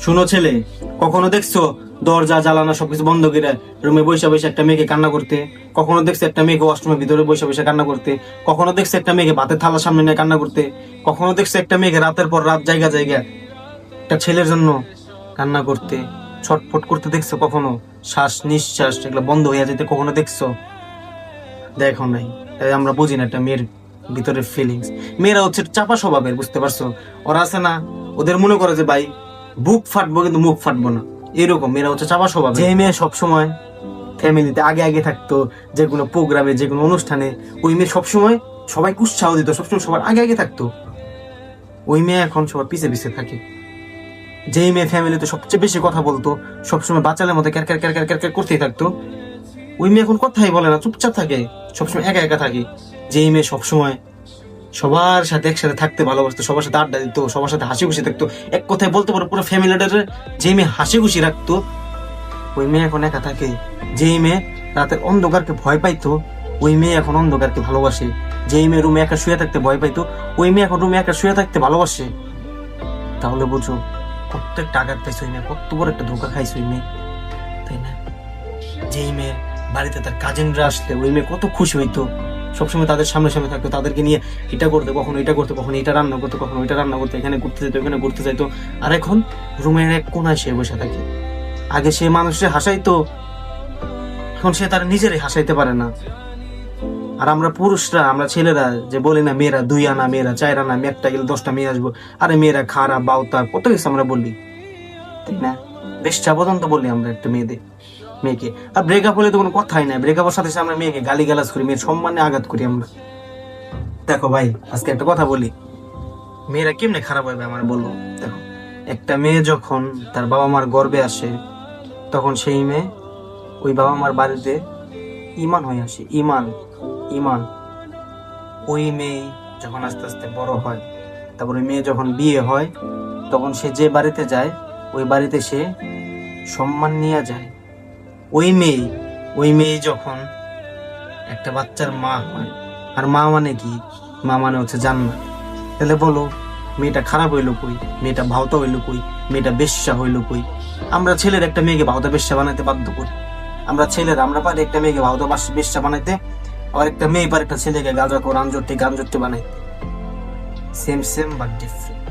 শুনো ছেলে, কখনো দেখছো দরজা জ্বালানো সবকিছু বন্ধ করে রুমে বসে বসে একটা মেয়েকে কান্না করতে? কখনো দেখছো একটা মেয়েকে ওয়াশরুমের ভিতরে বসে বসে কান্না করতে? কখনো দেখছো একটা মেয়েকে ভাতের থালার সামনে নিয়ে কান্না করতে? কখনো দেখছো একটা মেয়েকে রাতের পর রাত জায়গা জায়গা একটা ছেলের জন্য কান্না করতে, ছটফট করতে দেখছো? কখনো শ্বাস নিঃশ্বাস এগুলো বন্ধ হয়ে যেতে কখনো দেখছো? দেখো নাই, তাই আমরা বুঝি না একটা মেয়ের ভিতরের ফিলিংস। মেয়েরা হচ্ছে চাপা স্বভাবের, বুঝতে পারছো? ওরা আছে না, ওদের মনে করে যে ভাই বুক ফাটবো কিন্তু মুখ ফাটবো না, এরকম মেয়েরা হচ্ছে চাপা স্বভাব। যে মেয়ে সবসময় ফ্যামিলিতে আগে আগে থাকতো, যে কোনো প্রোগ্রামে যে কোনো অনুষ্ঠানে, ওই মেয়ে সবসময় সবাইকে উৎসাহ দিত, সবসময় সবার আগে আগে থাকতো। ওই মেয়ে এখন সবার পিছে পিছে থাকে। যেই মেয়ে ফ্যামিলিতে সবচেয়ে বেশি কথা বলতো, সবসময় বাচ্চাদের মধ্যে car car car car car করতেই থাকতো, ওই মেয়ে এখন কথাই বলে না, চুপচাপ থাকে, সবসময় একা একা থাকে। যেই মেয়ে সবসময় সবার সাথে একসাথে থাকতে ভালোবাসতো, সবার সাথে আড্ডা দিত, সবার সাথে হাসি খুশি থাকতো, এক কথায় বলতে পারো পুরো ফ্যামিলিটারে যে মেয়ে হাসি খুশি রাখতো, ওই মেয়ে এখন একা থাকে। যেই মেয়ে রাতের অন্ধকারকে ভয় পাইতো, ওই মেয়ে এখন অন্ধকারকে ভালোবাসে। যেই মেয়ে রুমে একা শুয়ে থাকতে ভয় পাইতো, ওই মেয়ে এখন রুমে একা শুয়ে থাকতে ভালোবাসে। তাহলে বুঝো কত একটা আঘাত পাইছে ওই মেয়ে, কত বড় একটা ধোকা খাইছে ওই মেয়ে, তাই না? যেই মেয়ে বাড়িতে তার কাজিনরা আসলে ওই মেয়ে কত খুশি হইতো, সবসময় তাদের সামনে সামনে থাকতো, তাদেরকে নিয়ে এটা করতে, কখনো এটা করতে, কখনো এটা রান্না করতো, কখনো ওইটা রান্না করতো, এখানে ঘুরতে যেত, এখানে ঘুরতে যাইতো। আর এখন রুমের এক কোনায় সে বসে থাকে। আগে সে মানুষের হাসাইতো, এখন সে তার নিজেরই হাসাইতে পারে না। আর আমরা পুরুষরা, আমরা ছেলেরা যে বলি না মেয়েরা 2 আনা, মেয়েরা 4 আনা, আমি একটা গেলে 10টা মেয়ে আসবো, আরে মেয়েরা খারাপ বাউতা কত কিছু আমরা বলি, তাই না? বেশটা পর্যন্ত বলি আমরা একটা মেয়েকে। আর ব্রেকআপ হলে তো কোনো কথাই নাই, ব্রেকআপের সাথে সাথে আমরা মেয়েকে গালি গালাজ করি, মেয়ের সম্মানে আঘাত করি আমরা। দেখো ভাই, আজকে একটা কথা বলি, মেয়েরা কেমনে খারাপ হবে আমার বলবো। দেখো, একটা মেয়ে যখন তার বাবা মার গর্ভে আসে, তখন সেই মেয়ে ওই বাবা মার বাড়িতে ইমান হয়ে আসে, ইমান ইমান। ওই মেয়ে যখন আস্তে আস্তে বড় হয়, তারপর ওই মেয়ে যখন বিয়ে হয়, তখন সে যে বাড়িতে যায়, ওই বাড়িতে সে সম্মান নিয়ে যায়। ওই মেয়ে যখন একটা বাচ্চার মা হয়, আর মা মানে কি? মা মানে হচ্ছে জান্নাত। তাহলে বলো, মেয়েটা খারাপ হইলো কই? মেয়েটা ভাওতা হইলো কই? মেয়েটা বেশ্যা হইলো কই? আমরা ছেলের একটা মেয়েকে ভাওতা বেশ্যা বানাইতে বাধ্য করি। আমরা পারি একটা মেয়েকে ভাওতা বেশ্যা বানাইতে, আবার একটা মেয়ে পারে একটা ছেলেকে গাঁজা করে গাঞ্জট্টি বানাইতে। Same same but different.